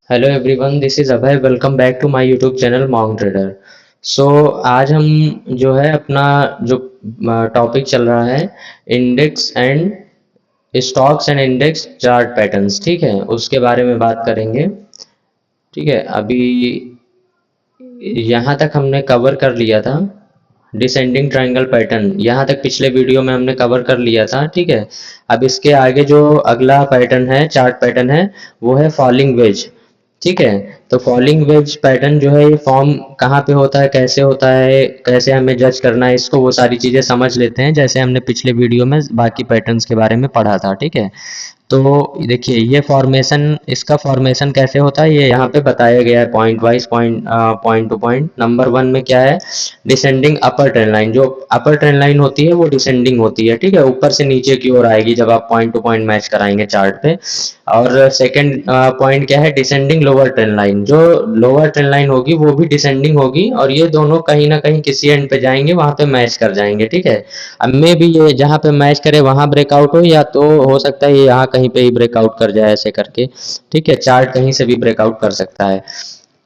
Hello everyone, this is Abhay. Welcome back to my YouTube channel monk trader. So आज हम जो है अपना जो टॉपिक चल रहा है, index and stocks and index chart patterns, ठीक है, उसके बारे में बात करेंगे। ठीक है, अभी यहाँ तक हमने कवर कर लिया था डिसेंडिंग ट्रायंगल पैटर्न, यहाँ तक पिछले वीडियो में हमने कवर कर लिया था। ठीक है, अब इसके आगे जो अगला पैटर्न है, चार्ट पैटर्न है, वो है फॉलिंग वेज। ठीक है, तो फॉलिंग वेज पैटर्न जो है ये फॉर्म कहाँ पे होता है, कैसे होता है, कैसे हमें जज करना है इसको, वो सारी चीज़ें समझ लेते हैं जैसे हमने पिछले वीडियो में बाकी पैटर्न्स के बारे में पढ़ा था। ठीक है, तो देखिए ये फॉर्मेशन, इसका फॉर्मेशन कैसे होता है ये यहाँ पे बताया गया है point wise, point two point. Number one में क्या है, डिसेंडिंग अपर ट्रेंड लाइन। जो अपर ट्रेंड लाइन होती है वो डिसेंडिंग होती है। ठीक है, ऊपर से नीचे की ओर आएगी जब आप पॉइंट टू पॉइंट मैच कराएंगे चार्ट पे। और सेकंड पॉइंट क्या है, डिसेंडिंग लोअर ट्रेंड लाइन। जो लोअर ट्रेंड लाइन होगी वो भी डिसेंडिंग होगी और ये दोनों कहीं ना कहीं किसी एंड पे जाएंगे, वहां पे मैच कर जाएंगे। ठीक है, अब मे भी ये जहाँ पे मैच करे वहां ब्रेकआउट हो, या तो हो सकता है ये यहाँ कहीं पे ही ब्रेकआउट कर जाए ऐसे करके। ठीक है, चार्ट कहीं से भी ब्रेकआउट कर सकता है।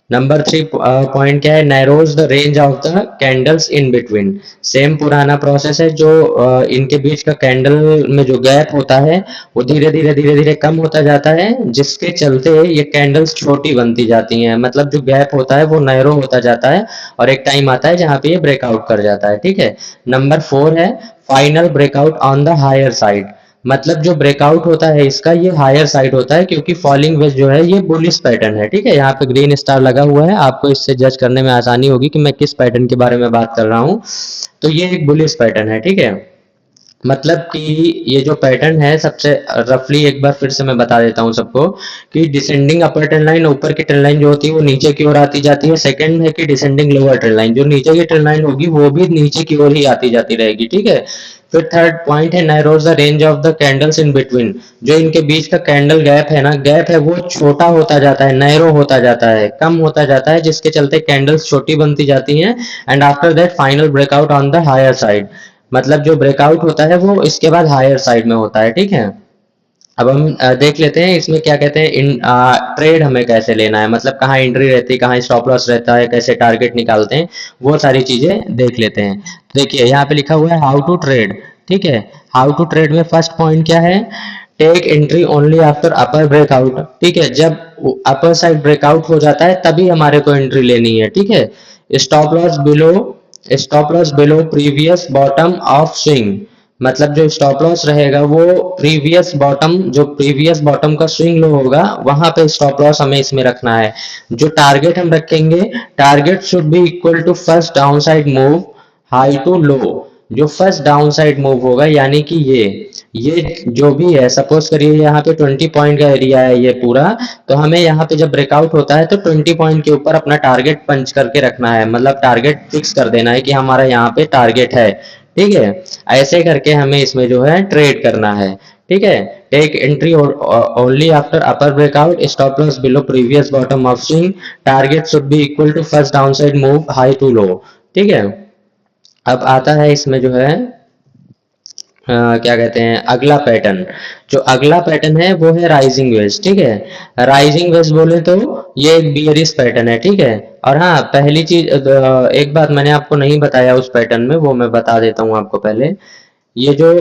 नंबर थ्री पॉइंट क्या है, narrows the range of the candles in between. Same पुराना प्रोसेस है, जो इनके बीच का कैंडल में जो गैप होता है वो धीरे धीरे धीरे धीरे कम होता जाता है, जिसके चलते ये कैंडल्स छोटी बनती जाती हैं। मतलब जो गैप होता है वो नैरो होता जाता है और एक टाइम आता है जहाँ पे ये ब्रेकआउट कर जाता है। ठीक है, नंबर फोर है final breakout on the higher side. मतलब जो ब्रेकआउट होता है इसका ये हायर साइड होता है, क्योंकि फॉलिंग वेज जो है ये बुलिश पैटर्न है। ठीक है, यहाँ पे ग्रीन स्टार लगा हुआ है, आपको इससे जज करने में आसानी होगी कि मैं किस पैटर्न के बारे में बात कर रहा हूँ। तो ये एक बुलिश पैटर्न है। ठीक है, मतलब कि ये जो पैटर्न है, सबसे रफली एक बार फिर से मैं बता देता हूँ सबको कि डिसेंडिंग अपर ट्रेंड लाइन, ऊपर की ट्रेंड लाइन जो होती है वो नीचे की ओर आती जाती है। सेकंड है कि डिसेंडिंग लोअर ट्रेंड लाइन, जो नीचे की ट्रेंड लाइन होगी वो भी नीचे की ओर ही आती जाती रहेगी। ठीक है, फिर थर्ड पॉइंट है narrows the range of the candles in between. जो इनके बीच का कैंडल गैप है ना, गैप है वो छोटा होता जाता है, नैरो होता जाता है, कम होता जाता है, जिसके चलते कैंडल्स छोटी बनती जाती हैं। And after that final breakout on the higher side. मतलब जो ब्रेकआउट होता है वो इसके बाद हायर साइड में होता है। ठीक है, अब हम देख लेते हैं इसमें क्या कहते हैं, इन ट्रेड हमें कैसे लेना है, मतलब कहाँ एंट्री रहती है, कहाँ स्टॉप लॉस रहता है, कैसे टारगेट निकालते हैं, वो सारी चीजें देख लेते हैं। देखिए यहाँ पे लिखा हुआ है हाउ टू ट्रेड। ठीक है, हाउ टू ट्रेड में फर्स्ट पॉइंट क्या है, take entry only after upper breakout. ठीक है, जब अपर साइड ब्रेकआउट हो जाता है तभी हमारे को एंट्री लेनी है। ठीक है, stop loss below, stop loss below previous bottom of swing. मतलब जो स्टॉप लॉस रहेगा वो प्रीवियस बॉटम, जो प्रीवियस बॉटम का स्विंग लो होगा वहां पे स्टॉप लॉस हमें इसमें रखना है। जो टारगेट हम रखेंगे, target should be equal to first down side move high to low. जो फर्स्ट डाउन साइड मूव होगा, यानी कि ये जो भी है, सपोज करिए यहाँ पे 20 पॉइंट का एरिया है ये पूरा, तो हमें यहाँ पे जब ब्रेकआउट होता है तो 20 पॉइंट के ऊपर अपना टारगेट पंच करके रखना है, मतलब टारगेट फिक्स कर देना है कि हमारा यहाँ पे टारगेट है। ठीक है, ऐसे करके हमें इसमें जो है ट्रेड करना है। ठीक है, take entry only after upper breakout, stop loss below previous bottom of swing, target should be equal to first downside move high to low. ठीक है, अब आता है इसमें जो है क्या कहते हैं अगला पैटर्न। जो अगला पैटर्न है वो है राइजिंग वेज। ठीक है, राइजिंग वेज बोले तो ये एक बियरिश पैटर्न है। ठीक है, और हाँ पहली चीज, एक बात मैंने आपको नहीं बताया उस पैटर्न में, वो मैं बता देता हूँ आपको पहले। ये जो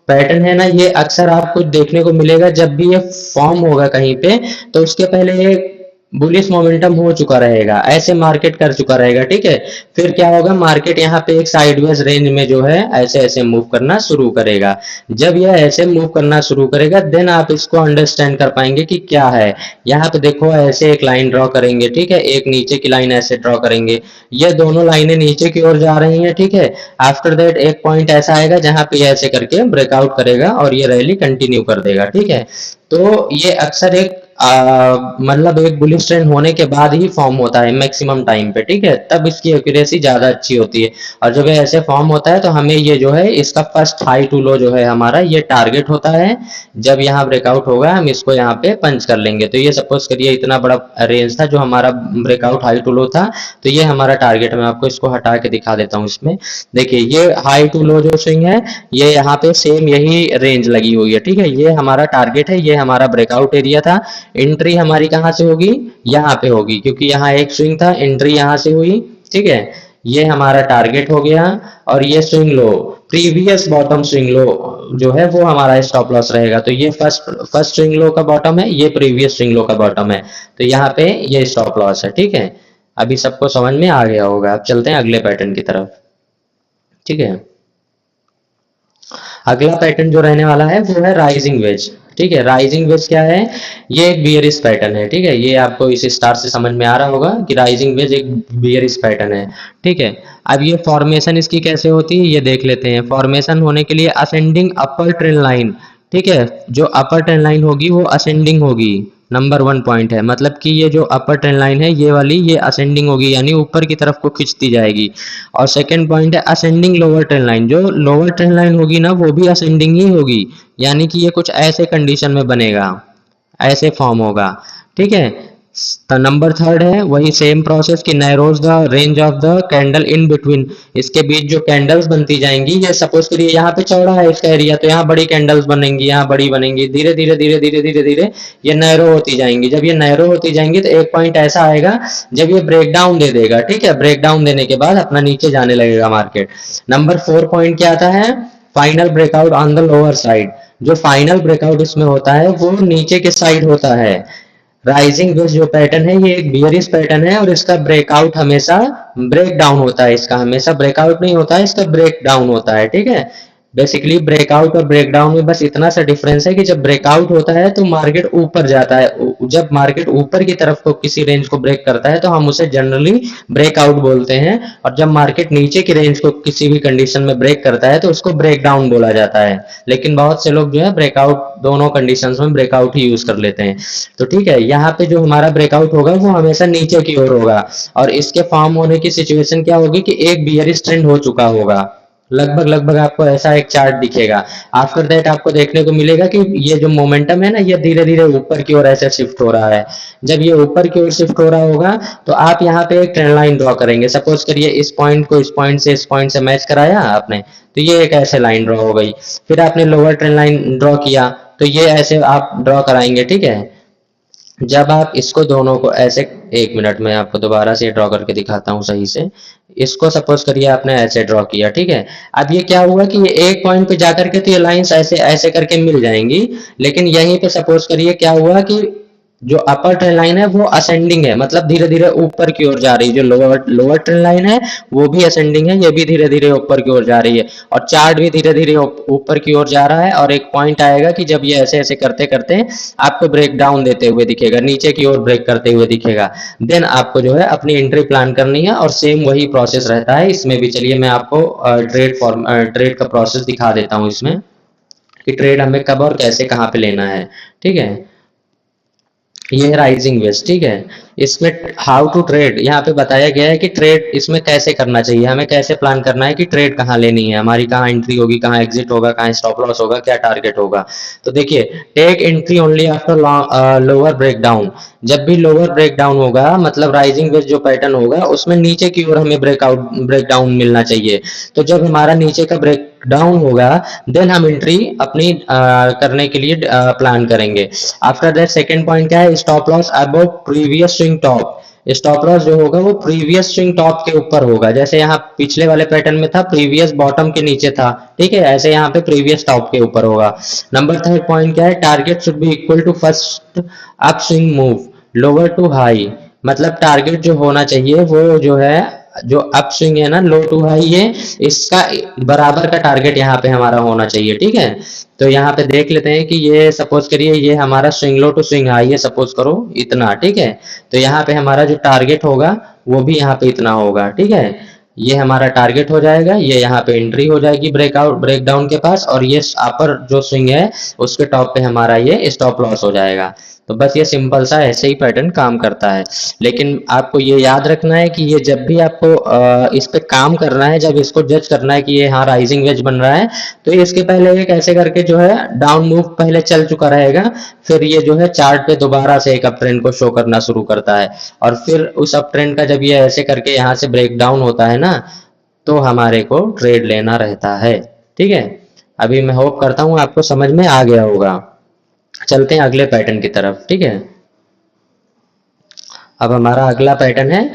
पैटर्न है ना, ये अक्सर आपको देखने को मिलेगा जब भी ये फॉर्म होगा कहीं पे, तो उसके पहले ये बुलिश मोमेंटम हो चुका रहेगा, ऐसे मार्केट कर चुका रहेगा। ठीक है, फिर क्या होगा, मार्केट यहाँ पे एक साइडवेज रेंज में जो है ऐसे ऐसे मूव करना शुरू करेगा। जब यह ऐसे मूव करना शुरू करेगा देन आप इसको अंडरस्टैंड कर पाएंगे कि क्या है। यहाँ पे देखो ऐसे एक लाइन ड्रॉ करेंगे, ठीक है, एक नीचे की लाइन ऐसे ड्रॉ करेंगे, ये दोनों लाइनें नीचे की ओर जा रही हैं। ठीक है, आफ्टर दैट एक पॉइंट ऐसा आएगा जहां पे ऐसे करके ब्रेकआउट करेगा और ये रैली कंटिन्यू कर देगा। ठीक है, तो ये अक्सर एक मतलब एक बुलिश ट्रेंड होने के बाद ही फॉर्म होता है मैक्सिमम टाइम पे। ठीक है, तब इसकी एक्यूरेसी ज्यादा अच्छी होती है। और जब ऐसे फॉर्म होता है तो हमें ये जो है इसका फर्स्ट हाई टू लो जो है हमारा ये टारगेट होता है। जब यहाँ ब्रेकआउट होगा हम इसको यहाँ पे पंच कर लेंगे। तो ये सपोज करिए इतना बड़ा रेंज था जो हमारा ब्रेकआउट हाई टू लो था, तो ये हमारा टारगेट। मैं आपको इसको हटा के दिखा देता हूँ। इसमें देखिए ये हाई टू लो जो स्विंग है, ये यहाँ पे सेम यही रेंज लगी हुई है। ठीक है, ये हमारा टारगेट है, ये हमारा ब्रेकआउट एरिया था। एंट्री हमारी कहाँ से होगी, यहाँ पे होगी, क्योंकि यहाँ एक स्विंग था, एंट्री यहाँ से हुई, ठीक है। ये हमारा टारगेट हो गया, और ये swing low, previous bottom swing low जो है वो हमारा स्टॉप लॉस रहेगा। तो ये फर्स्ट स्विंग लो का बॉटम है, ये प्रीवियस स्विंग लो का बॉटम है, तो यहाँ पे ये स्टॉप लॉस है, ठीक है। अभी सबको समझ में आ गया होगा। अब चलते हैं अगले पैटर्न की तरफ, ठीक है। अगला पैटर्न जो रहने वाला है वो है राइजिंग वेज, ठीक है। राइजिंग वेज क्या है, ये एक बियरिश पैटर्न है, ठीक है। ये आपको इस स्टार से समझ में आ रहा होगा कि राइजिंग वेज एक बियरिश पैटर्न है, ठीक है। अब ये फॉर्मेशन इसकी कैसे होती है ये देख लेते हैं। फॉर्मेशन होने के लिए असेंडिंग अपर ट्रेंड लाइन, ठीक है, जो अपर ट्रेंड लाइन होगी वो असेंडिंग होगी, नंबर 1 पॉइंट है। मतलब कि ये जो अपर ट्रेंड लाइन है ये वाली, ये असेंडिंग होगी, यानी ऊपर की तरफ को खींचती जाएगी। और सेकंड पॉइंट है असेंडिंग लोअर ट्रेंड लाइन, जो लोअर ट्रेंड लाइन होगी ना वो भी असेंडिंग ही होगी, यानी कि ये कुछ ऐसे कंडीशन में बनेगा, ऐसे फॉर्म होगा, ठीक है। नंबर 3 है वही सेम प्रोसेस कि narrows the range of the candle in between, इसके बीच जो कैंडल्स बनती जाएंगी, ये सपोज करिए यहाँ पे चौड़ा है इसका एरिया, तो यहाँ बड़ी कैंडल्स बनेंगी, यहाँ बड़ी बनेंगी, धीरे धीरे धीरे धीरे धीरे धीरे ये नैरो होती जाएंगी। जब ये नैरो होती जाएंगी तो एक पॉइंट ऐसा आएगा जब ये ब्रेक डाउन दे देगा, ठीक है। ब्रेक डाउन देने के बाद अपना नीचे जाने लगेगा मार्केट। नंबर 4 पॉइंट क्या आता है, final breakout on the lower side. जो फाइनल ब्रेकआउट इसमें होता है वो नीचे के साइड होता है। राइजिंग वेज जो पैटर्न है ये एक बियरिश पैटर्न है, और इसका ब्रेकआउट हमेशा ब्रेक डाउन होता है, इसका हमेशा ब्रेकआउट नहीं होता है, इसका ब्रेक डाउन होता है, ठीक है। बेसिकली ब्रेकआउट और ब्रेकडाउन में बस इतना सा डिफरेंस है कि जब ब्रेकआउट होता है तो मार्केट ऊपर जाता है, जब मार्केट ऊपर की तरफ को किसी रेंज को ब्रेक करता है तो हम उसे जनरली ब्रेकआउट बोलते हैं, और जब मार्केट नीचे की रेंज को किसी भी कंडीशन में ब्रेक करता है तो उसको ब्रेकडाउन बोला जाता है। लेकिन बहुत से लोग जो है ब्रेकआउट दोनों कंडीशंस में ब्रेकआउट ही यूज कर लेते हैं। तो ठीक है, यहाँ पे जो हमारा ब्रेकआउट होगा वो हमेशा नीचे की ओर होगा, और इसके फॉर्म होने की सिचुएशन क्या होगी कि एक बियरिश ट्रेंड हो चुका होगा, लगभग लगभग आपको ऐसा एक चार्ट दिखेगा। आफ्टर दैट आपको देखने को मिलेगा कि ये जो मोमेंटम है ना ये धीरे धीरे ऊपर की ओर ऐसे शिफ्ट हो रहा है। जब ये ऊपर की ओर शिफ्ट हो रहा होगा तो आप यहाँ पे एक ट्रेंड लाइन ड्रॉ करेंगे। सपोज करिए इस पॉइंट को इस पॉइंट से मैच कराया आपने, तो ये एक ऐसे लाइन ड्रॉ हो गई। फिर आपने लोअर ट्रेंड लाइन ड्रॉ किया तो ये ऐसे आप ड्रॉ कराएंगे, ठीक है। जब आप इसको दोनों को ऐसे, एक मिनट में आपको दोबारा से ड्रॉ करके दिखाता हूँ सही से। इसको सपोज करिए आपने ऐसे ड्रॉ किया, ठीक है। अब ये क्या हुआ कि ये एक पॉइंट पे जाकर के तो ये लाइंस ऐसे ऐसे करके मिल जाएंगी, लेकिन यहीं पे सपोज करिए क्या हुआ कि जो अपर ट्रेंड लाइन है वो असेंडिंग है, मतलब धीरे धीरे ऊपर की ओर जा रही है। जो लोअर लोअर ट्रेंड लाइन है वो भी असेंडिंग है, ये भी धीरे धीरे ऊपर की ओर जा रही है, और चार्ट भी धीरे धीरे ऊपर की ओर जा रहा है। और एक पॉइंट आएगा कि जब ये ऐसे ऐसे करते करते आपको ब्रेक डाउन देते हुए दिखेगा, नीचे की ओर ब्रेक करते हुए दिखेगा, देन आपको जो है अपनी एंट्री प्लान करनी है। और सेम वही प्रोसेस रहता है इसमें भी। चलिए मैं आपको ट्रेड का प्रोसेस दिखा देता हूँ इसमें, कि ट्रेड हमें कब और कैसे कहाँ पे लेना है, ठीक है। ये है राइजिंग वेज, ठीक है। इसमें हाउ टू ट्रेड यहाँ पे बताया गया है कि ट्रेड इसमें कैसे करना चाहिए, हमें कैसे प्लान करना है कि ट्रेड कहाँ लेनी है, हमारी कहाँ एंट्री होगी, कहाँ एग्जिट होगा, कहाँ स्टॉप लॉस होगा, क्या टारगेट होगा। तो देखिए, take entry only after lower breakdown. जब भी लोअर ब्रेकडाउन होगा, मतलब राइजिंग वेज जो पैटर्न होगा उसमें नीचे की ओर हमें ब्रेकडाउन मिलना चाहिए। तो जब हमारा नीचे का ब्रेक डाउन होगा देन हम एंट्री अपनी करने के लिए प्लान करेंगे। आफ्टर दैट सेकंड पॉइंट क्या है, stop loss above previous swing top. Stop loss जो होगा वो प्रीवियस स्विंग टॉप के ऊपर होगा, जैसे यहाँ पिछले वाले पैटर्न में था प्रीवियस बॉटम के नीचे था, ठीक है, ऐसे यहाँ पे प्रीवियस टॉप के ऊपर होगा। नंबर 3 पॉइंट क्या है, target should be equal to first up swing move lower to high. मतलब टारगेट जो होना चाहिए वो जो है, जो अप स्विंग है ना लो टू हाई, है इसका बराबर का टारगेट यहाँ पे हमारा होना चाहिए, ठीक है। तो यहाँ पे देख लेते हैं कि ये सपोज करिए ये हमारा swing low to swing high है, सपोज करो इतना, ठीक है। तो यहाँ पे हमारा जो टारगेट होगा वो भी यहाँ पे इतना होगा, ठीक है। ये हमारा टारगेट हो जाएगा, ये यहाँ पे एंट्री हो जाएगी ब्रेकआउट ब्रेकडाउन के पास, और ये अपर जो स्विंग है उसके टॉप पे हमारा ये स्टॉप लॉस हो जाएगा। तो बस ये सिंपल सा ऐसे ही पैटर्न काम करता है। लेकिन आपको ये याद रखना है कि ये जब भी आपको इस पे काम करना है, जब इसको जज करना है कि ये हाँ राइजिंग वेज बन रहा है, तो इसके पहले एक ऐसे करके जो है डाउन मूव पहले चल चुका रहेगा, फिर ये जो है चार्ट पे दोबारा से एक अप ट्रेंड को शो करना शुरू करता है, और फिर उस अप ट्रेंड का जब ये ऐसे करके यहाँ से ब्रेक डाउन होता है ना, तो हमारे को ट्रेड लेना रहता है, ठीक है। अभी मैं होप करता हूँ आपको समझ में आ गया होगा। चलते हैं अगले पैटर्न की तरफ, ठीक है। अब हमारा अगला पैटर्न है,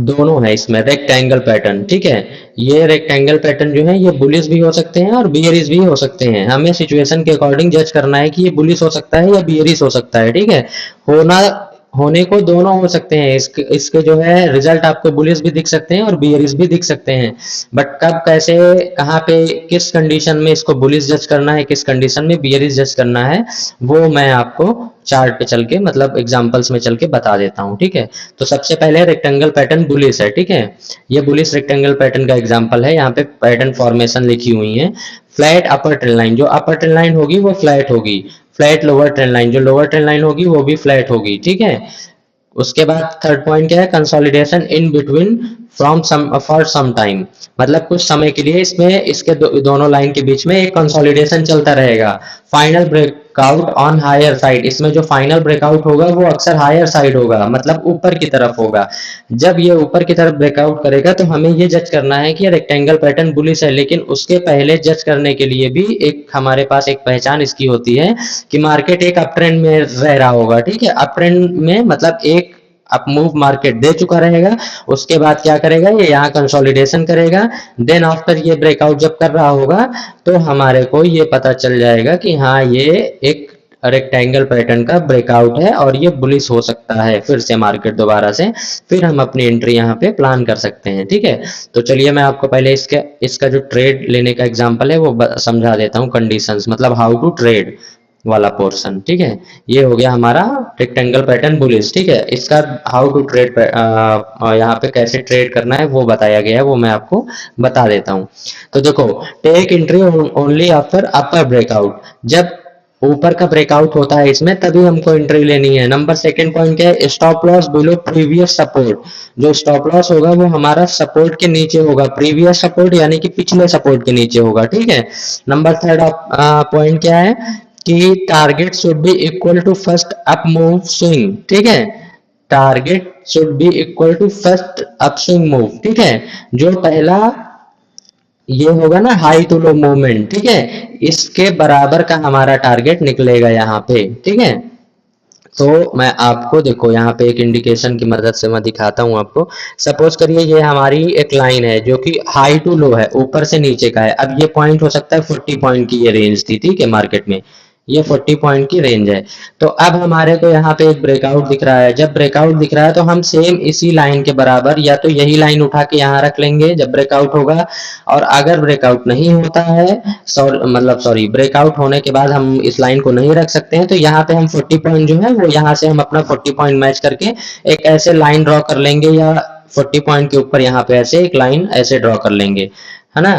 दोनों है इसमें रेक्टेंगल पैटर्न, ठीक है। ये रेक्टेंगल पैटर्न जो है ये बुलिश भी हो सकते हैं और बियरिश भी हो सकते हैं। हमें सिचुएशन के अकॉर्डिंग जज करना है कि ये बुलिश हो सकता है या बियरिश हो सकता है, ठीक है। होना होने को दोनों हो सकते हैं, इसके जो है रिजल्ट आपको बुलिश भी दिख सकते हैं और बियरिश भी दिख सकते हैं। बट कब, कैसे, कहाँ पे, किस कंडीशन में इसको बुलिश जज करना है, किस कंडीशन में बियरिश जज करना है, वो मैं आपको चार्ट पे चल के, मतलब एग्जांपल्स में चल के बता देता हूँ, ठीक है। तो सबसे पहले रेक्टेंगल पैटर्न बुलिश है, ठीक है। ये बुलिश रेक्टेंगल पैटर्न का एग्जांपल है। यहाँ पे पैटर्न फॉर्मेशन लिखी हुई है। फ्लैट अपर ट्रेंड लाइन, जो अपर ट्रेंड लाइन होगी वो फ्लैट होगी। फ्लैट लोअर ट्रेंड लाइन, जो लोअर ट्रेंड लाइन होगी वो भी फ्लैट होगी, ठीक है। उसके बाद थर्ड पॉइंट क्या है, consolidation in between from some for some time, मतलब कुछ समय के लिए इसमें इसके दोनों लाइन के बीच में एक कंसोलिडेशन चलता रहेगा। Final breakout on higher side, इसमें जो फाइनल ब्रेकआउट होगा वो अक्सर हायर साइड होगा, मतलब ऊपर की तरफ होगा। जब ये ऊपर की तरफ ब्रेकआउट करेगा तो हमें ये जज करना है कि ये रेक्टेंगल पैटर्न बुलिश है। लेकिन उसके पहले जज करने के लिए भी एक हमारे पास एक पहचान इसकी होती है कि मार्केट एक अप ट्रेंड में रह रहा होगा, ठीक है। अप ट्रेंड में मतलब एक अप मूव मार्केट दे चुका रहेगा, उसके बाद क्या करेगा, ये यहाँ कंसोलिडेशन करेगा। देन आफ्टर ये ब्रेकआउट जब कर रहा होगा तो हमारे को ये पता चल जाएगा कि हाँ ये एक रेक्टेंगल पैटर्न का ब्रेकआउट है और ये बुलिश हो सकता है फिर से मार्केट दोबारा से, फिर हम अपनी एंट्री यहाँ पे प्लान कर सकते हैं, ठीक है। तो चलिए मैं आपको पहले इसका जो ट्रेड लेने का एग्जांपल है वो समझा देता हूँ, कंडीशंस मतलब हाउ टू ट्रेड वाला पोर्शन, ठीक है। ये हो गया हमारा रेक्टेंगल पैटर्न बुलिश, ठीक है। इसका हाउ टू ट्रेड यहाँ पे कैसे ट्रेड करना है वो बताया गया है, वो मैं आपको बता देता हूँ। तो देखो, take entry only after upper breakout, जब ऊपर का ब्रेकआउट होता है इसमें तभी हमको एंट्री लेनी है। नंबर सेकंड पॉइंट क्या है, stop loss below previous support, जो स्टॉप लॉस होगा वो हमारा सपोर्ट के नीचे होगा, प्रीवियस सपोर्ट यानी कि पिछले सपोर्ट के नीचे होगा, ठीक है। नंबर थर्ड पॉइंट क्या है कि target should be equal to first up move swing, ठीक है। Target should be equal to first up swing move, ठीक है। जो पहला ये होगा ना हाई टू लो मूवमेंट, ठीक है, इसके बराबर का हमारा टारगेट निकलेगा यहाँ पे, ठीक है। तो मैं आपको देखो यहाँ पे एक इंडिकेशन की मदद से मैं दिखाता हूँ आपको। सपोज करिए ये हमारी एक लाइन है जो कि हाई टू लो है, ऊपर से नीचे का है। अब ये पॉइंट हो सकता है 40 पॉइंट की ये रेंज थी, ठीक है, मार्केट में ये 40 पॉइंट की रेंज है। तो अब हमारे को यहाँ पे एक ब्रेकआउट दिख रहा है। जब ब्रेकआउट दिख रहा है तो हम सेम इसी लाइन के बराबर या तो यही लाइन उठा के यहाँ रख लेंगे जब ब्रेकआउट होगा, और अगर ब्रेकआउट नहीं होता है, सॉरी ब्रेकआउट होने के बाद हम इस लाइन को नहीं रख सकते हैं, तो यहाँ पे हम 40 पॉइंट जो है वो यहाँ से हम अपना 40 पॉइंट मैच करके एक ऐसे लाइन ड्रॉ कर लेंगे, या 40 पॉइंट के ऊपर यहाँ पे ऐसे एक लाइन ऐसे ड्रॉ कर लेंगे, है ना।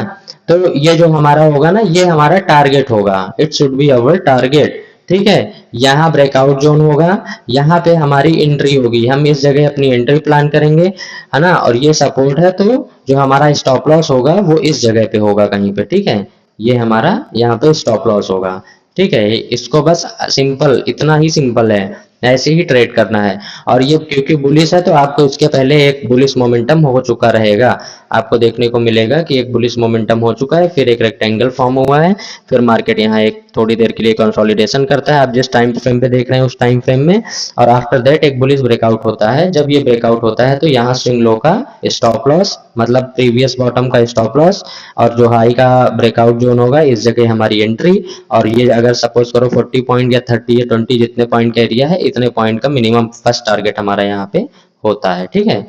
तो ये जो हमारा होगा ना, ये हमारा टारगेट होगा, it should be our target, ठीक है। यहाँ ब्रेकआउट जोन होगा, यहाँ पे हमारी एंट्री होगी, हम इस जगह अपनी एंट्री प्लान करेंगे, है ना। और ये सपोर्ट है, तो जो हमारा स्टॉप लॉस होगा वो इस जगह पे होगा कहीं पे, ठीक है। ये हमारा यहाँ पे स्टॉप लॉस होगा, ठीक है। इसको बस सिंपल, इतना ही सिंपल है, ऐसे ही ट्रेड करना है। और ये क्योंकि बुलिश है तो आपको इसके पहले एक बुलिश मोमेंटम हो चुका रहेगा, आपको देखने को मिलेगा कि एक बुलिश मोमेंटम हो चुका है, फिर एक रेक्टेंगल फॉर्म हुआ है, फिर मार्केट यहाँ एक थोड़ी देर के लिए कंसोलिडेशन करता है, आप जिस टाइम फ्रेम पे देख रहे हैं उस टाइम फ्रेम में, और आफ्टर दैट एक बुलिश ब्रेकआउट होता है। जब ये ब्रेकआउट होता है तो यहाँ स्विंग लो का स्टॉप लॉस, मतलब प्रीवियस बॉटम का स्टॉप लॉस, और जो हाई का ब्रेकआउट जोन होगा इस जगह हमारी एंट्री। और ये अगर सपोज करो 40 पॉइंट या 30 या 20 जितने पॉइंट का एरिया है, इतने पॉइंट का मिनिमम फर्स्ट टारगेट हमारा यहाँ पे होता है, ठीक है।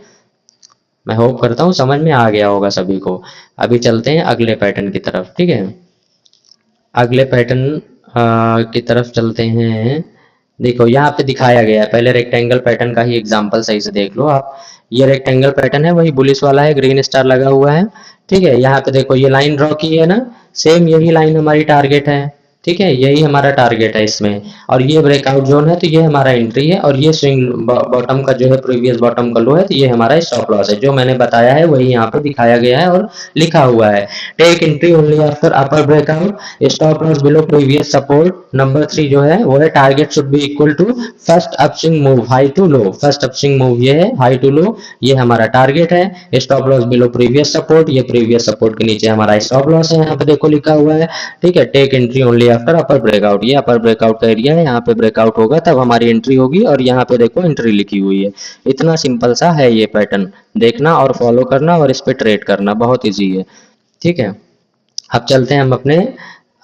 मैं होप करता हूँ समझ में आ गया होगा सभी को। अभी चलते हैं अगले पैटर्न की तरफ, ठीक है। अगले पैटर्न की तरफ चलते हैं। देखो यहाँ पे दिखाया गया है, पहले रेक्टेंगल पैटर्न का ही एग्जांपल सही से देख लो आप। ये रेक्टेंगल पैटर्न है, वही बुलिश वाला है, ग्रीन स्टार लगा हुआ है, ठीक है। यहाँ पे देखो ये लाइन ड्रॉ की है ना, सेम यही लाइन हमारी टारगेट है, ठीक है, यही हमारा टारगेट है इसमें। और ये ब्रेकआउट जोन है तो ये हमारा एंट्री है, और ये स्विंग बॉटम का जो है प्रीवियस बॉटम का लो है, तो ये हमारा स्टॉप लॉस है। जो मैंने बताया है वही यहाँ पे दिखाया गया है और लिखा हुआ है। Take entry only after upper breakout, stop loss below previous support. Number 3 जो है वो है target should be equal to first upswing move high to low, first upswing move ये है हाई टू लो, ये हमारा टारगेट है। Stop loss below previous support, ये प्रीवियस सपोर्ट के नीचे हमारा स्टॉप लॉस है, यहाँ पे देखो लिखा हुआ है, ठीक है। Take entry only after upper breakout. ये अपर ब्रेकआउट का एरिया है, यहाँ पे ब्रेकआउट होगा तब हमारी एंट्री होगी, और यहाँ पे देखो एंट्री लिखी हुई है। इतना सिंपल सा है ये पैटर्न, देखना और फॉलो करना और इस पे ट्रेड करना बहुत ईजी है। ठीक है, अब चलते हैं हम अपने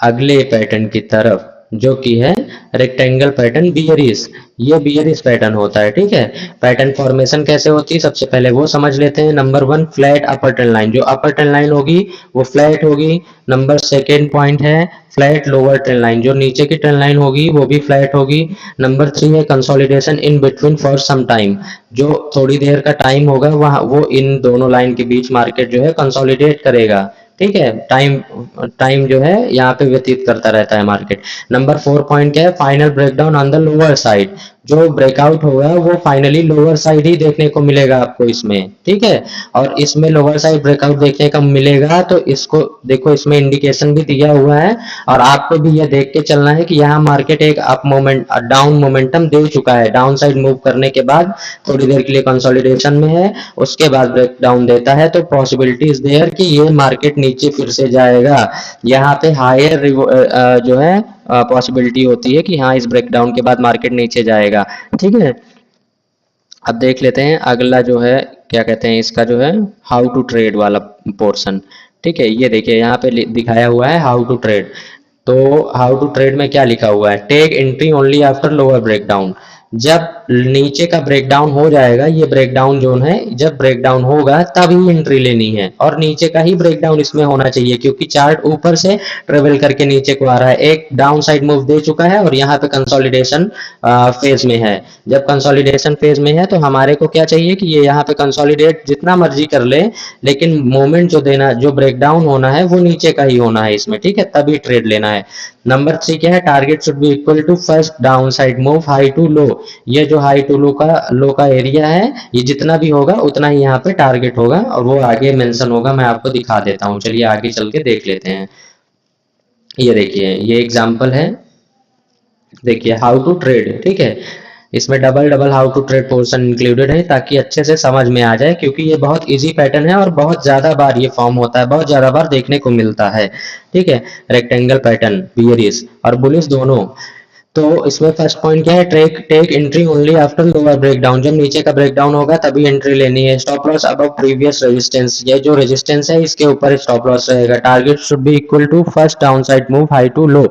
अगले पैटर्न की तरफ, जो कि है रेक्टेंगल पैटर्न बियरिश। ये बियरिश पैटर्न होता है। ठीक है, पैटर्न फॉर्मेशन कैसे होती है सबसे पहले वो समझ लेते हैं। नंबर 1, फ्लैट अपर ट्रेंड लाइन। जो अपर ट्रेंड लाइन होगी वो फ्लैट होगी। नंबर सेकेंड पॉइंट है फ्लैट लोअर ट्रेंड लाइन, जो नीचे की ट्रेंड लाइन होगी वो भी फ्लैट होगी। नंबर 3 है consolidation in between for some time. जो थोड़ी देर का टाइम होगा वहाँ वो इन दोनों लाइन के बीच मार्केट जो है कंसोलिडेट करेगा। ठीक है, टाइम जो है यहाँ पे व्यतीत करता रहता है मार्केट। नंबर 4 पॉइंट क्या है, final breakdown on the lower side. जो ब्रेकआउट होगा वो फाइनली लोअर साइड ही देखने को मिलेगा आपको इसमें। ठीक है, और इसमें लोअर साइड ब्रेकआउट देखने को मिलेगा, तो इसको देखो इसमें इंडिकेशन भी दिया हुआ है, और आपको भी ये देख के चलना है कि यहाँ मार्केट एक अप मोमेंट डाउन मोमेंटम दे चुका है। डाउन साइड मूव करने के बाद थोड़ी देर के लिए कंसोलिडेशन में है, उसके बाद ब्रेकडाउन देता है, तो पॉसिबिलिटी इज देयर कि ये मार्केट नीचे फिर से जाएगा। यहाँ पे हायर जो है पॉसिबिलिटी होती है कि हाँ इस ब्रेकडाउन के बाद मार्केट नीचे जाएगा। ठीक है, अब देख लेते हैं अगला जो है क्या कहते हैं इसका, जो है हाउ टू ट्रेड वाला पोर्शन। ठीक है, ये देखिए यहाँ पे दिखाया हुआ है हाउ टू ट्रेड। तो हाउ टू ट्रेड में क्या लिखा हुआ है, take entry only after lower breakdown. जब नीचे का ब्रेकडाउन हो जाएगा, ये ब्रेकडाउन जोन है, जब ब्रेकडाउन होगा तब ही एंट्री लेनी है, और नीचे का ही ब्रेकडाउन इसमें होना चाहिए, क्योंकि चार्ट ऊपर से ट्रेवल करके नीचे को आ रहा है। एक डाउन साइड मूव दे चुका है और यहाँ पे कंसोलिडेशन फेज में है। जब कंसोलिडेशन फेज में है तो हमारे को क्या चाहिए कि ये यहाँ पे कंसोलिडेट जितना मर्जी कर ले, लेकिन मोमेंट जो देना, जो ब्रेकडाउन होना है वो नीचे का ही होना है इसमें। ठीक है, तभी ट्रेड लेना है। नंबर 3 क्या है, target should be equal to first down side move high to low. ये जो हाई टू लो का एरिया है, ये जितना भी होगा उतना ही यहाँ पे टारगेट होगा, और वो आगे मेंशन होगा, मैं आपको दिखा देता हूँ। चलिए आगे चल के देख लेते हैं। ये देखिए ये एग्जांपल है, देखिए हाउ टू ट्रेड। ठीक है, इसमें double how to trade portion included है, ताकि अच्छे से समझ में आ जाए, क्योंकि ये बहुत इजी पैटर्न है और बहुत ज्यादा बार ये फॉर्म होता है, बहुत ज्यादा बार देखने को मिलता है। ठीक है, रेक्टेंगल पैटर्न बियरिश और बुलिश दोनों। तो इसमें फर्स्ट पॉइंट क्या है, take entry only after lower breakdown. जब नीचे का ब्रेकडाउन होगा तभी एंट्री लेनी है। Stop loss above previous resistance, ये जो रेजिस्टेंस है इसके ऊपर स्टॉप लॉस रहेगा। Target should be equal to first down side move high to low.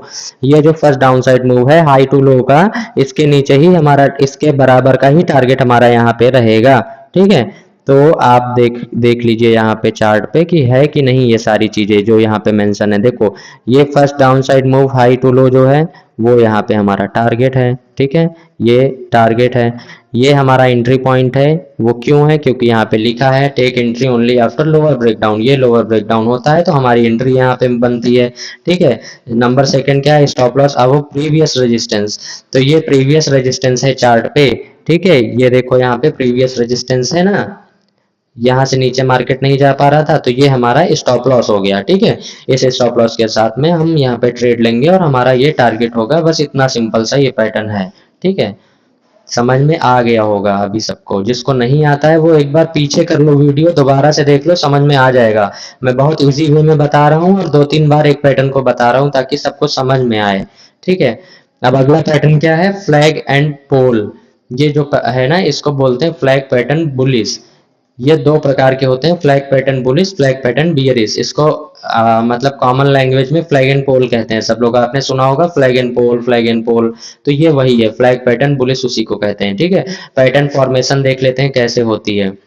ये जो फर्स्ट डाउन साइड मूव है हाई टू लो का, इसके नीचे ही हमारा, इसके बराबर का ही टारगेट हमारा यहाँ पे रहेगा। ठीक है, तो आप देख लीजिए यहाँ पे चार्ट पे कि है कि नहीं ये सारी चीजें जो यहाँ पे मेंशन है। देखो ये first down side move high to low जो है वो यहाँ पे हमारा टारगेट है। ठीक है, ये टारगेट है, ये हमारा एंट्री पॉइंट है। वो क्यों है, क्योंकि यहाँ पे लिखा है take entry only after lower breakdown. ये लोअर ब्रेकडाउन होता है तो हमारी एंट्री यहाँ पे बनती है। ठीक है, नंबर सेकंड क्या है, stop loss above previous resistance. तो ये प्रीवियस रेजिस्टेंस है चार्ट पे। ठीक है, ये देखो यहाँ पे प्रीवियस रेजिस्टेंस है ना, यहाँ से नीचे मार्केट नहीं जा पा रहा था, तो ये हमारा स्टॉप लॉस हो गया। ठीक है, इस स्टॉप लॉस के साथ में हम यहाँ पे ट्रेड लेंगे और हमारा ये टारगेट होगा। बस इतना सिंपल सा ये पैटर्न है। ठीक है, समझ में आ गया होगा अभी सबको। जिसको नहीं आता है वो एक बार पीछे कर लो, वीडियो दोबारा से देख लो, समझ में आ जाएगा। मैं बहुत इजी वे में बता रहा हूँ और 2-3 बार एक पैटर्न को बता रहा हूँ ताकि सबको समझ में आए। ठीक है, अब अगला पैटर्न क्या है, फ्लैग एंड पोल। ये जो है ना इसको बोलते हैं फ्लैग पैटर्न बुलिश। ये दो प्रकार के होते हैं, flag pattern bullish, flag pattern bearish. इसको मतलब कॉमन लैंग्वेज में फ्लैग एंड पोल कहते हैं। सब लोग आपने सुना होगा flag and pole, flag and pole, तो ये वही है, फ्लैग पैटर्न बुलिश उसी को कहते हैं। ठीक है, पैटर्न फॉर्मेशन देख लेते हैं कैसे होती है।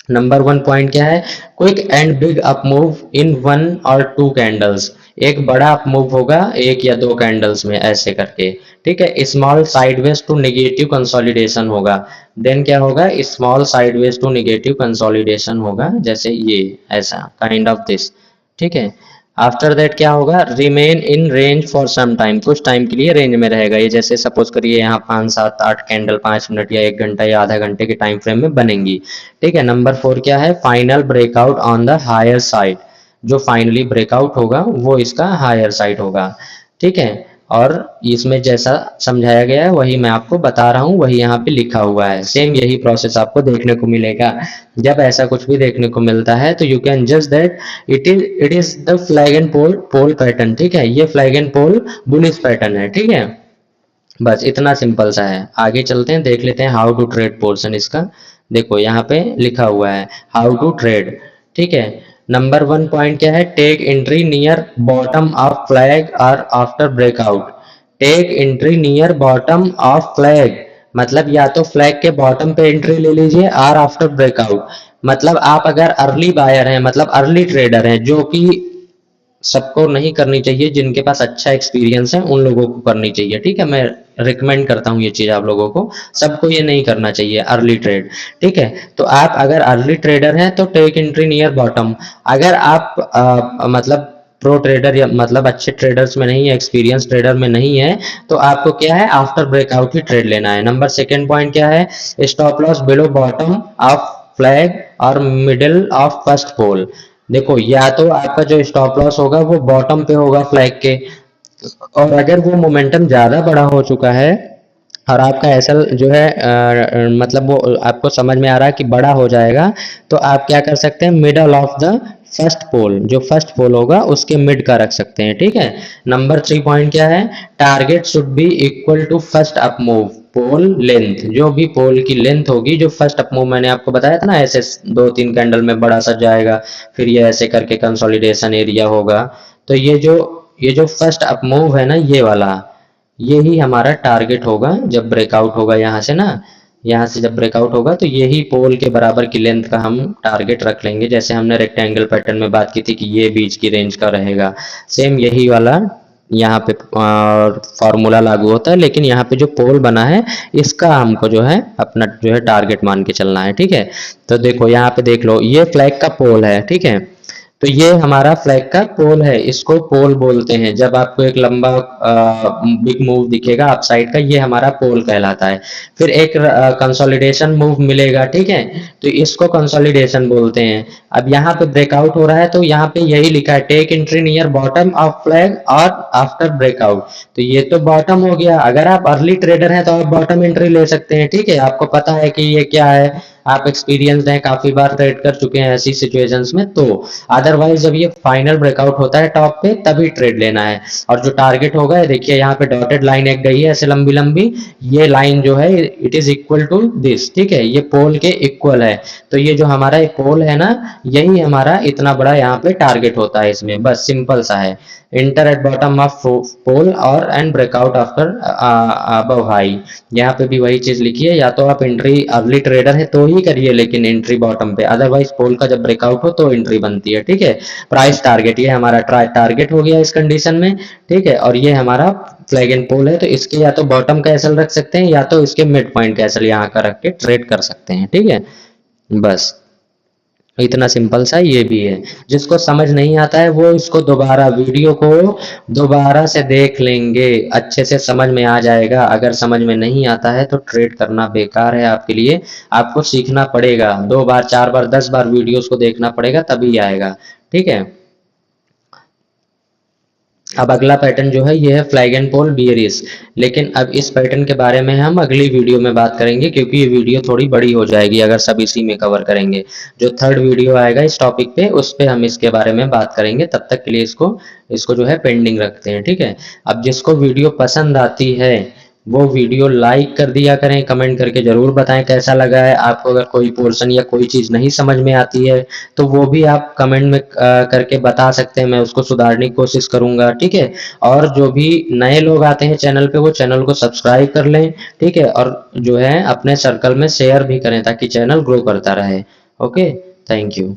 नंबर 1 पॉइंट क्या है, quick and big up move in 1 और 2 कैंडल्स। एक बड़ा अप मूव होगा 1 या 2 कैंडल्स में ऐसे करके। ठीक है, small sideways to negative consolidation होगा। देन क्या होगा, small sideways to negative consolidation होगा, जैसे ये ऐसा काइंड ऑफ दिस। ठीक है, आफ्टर दैट क्या होगा, remain in range for some time. कुछ टाइम के लिए रेंज में रहेगा ये, जैसे सपोज करिए यहाँ 5, 7, 8 कैंडल 5 मिनट या 1 घंटा या आधा घंटे के टाइम फ्रेम में बनेंगी। ठीक है, नंबर 4 क्या है, final breakout on the higher side. जो फाइनली ब्रेकआउट होगा वो इसका हायर साइड होगा। ठीक है, और इसमें जैसा समझाया गया है वही मैं आपको बता रहा हूँ, वही यहाँ पे लिखा हुआ है। सेम यही प्रोसेस आपको देखने को मिलेगा। जब ऐसा कुछ भी देखने को मिलता है तो you can just that it is the flag and pole pattern, ठीक है। ये flag and pole bullish pattern है, ठीक है। बस इतना सिंपल सा है। आगे चलते हैं, देख लेते हैं हाउ टू ट्रेड पोर्शन इसका। देखो यहाँ पे लिखा हुआ है हाउ टू ट्रेड, ठीक है। नंबर 1 पॉइंट क्या है, take entry near bottom of flag और after breakout. Take entry near bottom of flag मतलब या तो फ्लैग के बॉटम पे एंट्री ले लीजिए, और आफ्टर ब्रेकआउट मतलब आप अगर अर्ली बायर हैं, मतलब अर्ली ट्रेडर हैं, जो कि सबको नहीं करनी चाहिए, जिनके पास अच्छा एक्सपीरियंस है उन लोगों को करनी चाहिए, ठीक है। मैं रिकमेंड करता हूँ ये चीज आप लोगों को, सबको ये नहीं करना चाहिए अर्ली ट्रेड, ठीक है। तो आप अगर अर्ली ट्रेडर हैं तो टेक एंट्री नियर बॉटम। अगर आप मतलब प्रो ट्रेडर या मतलब अच्छे ट्रेडर्स में नहीं है, एक्सपीरियंस ट्रेडर में नहीं है, तो आपको क्या है आफ्टर ब्रेकआउट ही ट्रेड लेना है। नंबर 2 पॉइंट क्या है, stop loss below bottom of flag और मिडिल ऑफ फर्स्ट पोल। देखो या तो आपका जो स्टॉप लॉस होगा वो बॉटम पे होगा फ्लैग के, और अगर वो मोमेंटम ज्यादा बड़ा हो चुका है और आपका एसएल जो है मतलब वो आपको समझ में आ रहा है कि बड़ा हो जाएगा, तो आप क्या कर सकते हैं, middle of the first pole, जो फर्स्ट पोल होगा उसके मिड का रख सकते हैं, ठीक है। नंबर 3 पॉइंट क्या है, target should be equal to first up move pole length. जो भी पोल की लेंथ होगी, जो फर्स्ट अप मूव मैंने आपको बताया था ना, ऐसे 2-3 कैंडल में बड़ा सा जाएगा, फिर ये ऐसे करके कंसोलिडेशन एरिया होगा, तो ये जो फर्स्ट अप मूव है ना, ये वाला, यही हमारा टारगेट होगा जब ब्रेकआउट होगा यहाँ से ना, यहाँ से जब ब्रेकआउट होगा तो यही पोल के बराबर की लेंथ का हम टारगेट रख लेंगे। जैसे हमने रेक्टेंगल पैटर्न में बात की थी कि ये बीच की रेंज का रहेगा, सेम यही वाला यहाँ पे फॉर्मूला लागू होता है, लेकिन यहाँ पे जो पोल बना है इसका हमको जो है अपना जो है टारगेट मान के चलना है, ठीक है। तो देखो यहाँ पे देख लो, ये फ्लैग का पोल है, ठीक है। तो ये हमारा फ्लैग का पोल है, इसको पोल बोलते हैं। जब आपको एक लंबा बिग मूव दिखेगा अप साइड का, ये हमारा पोल कहलाता है। फिर एक कंसोलिडेशन मूव मिलेगा, ठीक है, तो इसको कंसोलिडेशन बोलते हैं। अब यहाँ पे ब्रेकआउट हो रहा है तो यहाँ पे यही लिखा है take entry near bottom of flag और आफ्टर ब्रेकआउट। तो ये तो बॉटम हो गया, अगर आप अर्ली ट्रेडर हैं तो आप बॉटम एंट्री ले सकते हैं, ठीक है। आपको पता है कि ये क्या है, आप एक्सपीरियंस्ड हैं, काफी बार ट्रेड कर चुके हैं ऐसी सिचुएशंस में। तो अदरवाइज जब ये फाइनल ब्रेकआउट होता है टॉप पे तभी ट्रेड लेना है। और जो टारगेट होगा, देखिए यहाँ पे डॉटेड लाइन एक गई है ऐसे लंबी लंबी, ये लाइन जो है it is equal to this, ठीक है, ये पोल के इक्वल है। तो ये जो हमारा एक पोल है ना, यही हमारा इतना बड़ा यहाँ पे टारगेट होता है इसमें, बस सिंपल सा है। इंटर एट बॉटम ऑफ पोल और and breakout after above high. यहाँ पे भी वही चीज लिखी है, या तो आप एंट्री अर्ली ट्रेडर है तो ही करिए, लेकिन एंट्री बॉटम पे, अदरवाइज पोल का जब ब्रेकआउट हो तो एंट्री बनती है, ठीक है। प्राइस टारगेट, ये हमारा टारगेट हो गया इस कंडीशन में, ठीक है। और ये हमारा फ्लैग एंड पोल है, तो इसके या तो बॉटम का एसएल रख सकते हैं या तो इसके मिड पॉइंट का एसएल यहाँ का रख के ट्रेड कर सकते हैं, ठीक है। बस इतना सिंपल सा ये भी है। जिसको समझ नहीं आता है वो इसको दोबारा वीडियो को दोबारा से देख लेंगे, अच्छे से समझ में आ जाएगा। अगर समझ में नहीं आता है तो ट्रेड करना बेकार है आपके लिए, आपको सीखना पड़ेगा, 2 बार 4 बार 10 बार वीडियोस को देखना पड़ेगा तभी आएगा, ठीक है। अब अगला पैटर्न जो है ये है फ्लैग एंड पोल बियरिश। लेकिन अब इस पैटर्न के बारे में हम अगली वीडियो में बात करेंगे, क्योंकि ये वीडियो थोड़ी बड़ी हो जाएगी अगर सब इसी में कवर करेंगे। जो 3rd वीडियो आएगा इस टॉपिक पे, उस पे हम इसके बारे में बात करेंगे। तब तक के लिए इसको जो है पेंडिंग रखते हैं, ठीक है। अब जिसको वीडियो पसंद आती है वो वीडियो लाइक कर दिया करें, कमेंट करके जरूर बताएं कैसा लगा है आपको। अगर कोई पोर्शन या कोई चीज नहीं समझ में आती है तो वो भी आप कमेंट में करके बता सकते हैं, मैं उसको सुधारने की कोशिश करूंगा, ठीक है। और जो भी नए लोग आते हैं चैनल पे, वो चैनल को सब्सक्राइब कर लें, ठीक है। और जो है अपने सर्कल में शेयर भी करें ताकि चैनल ग्रो करता रहे। Okay, thank you.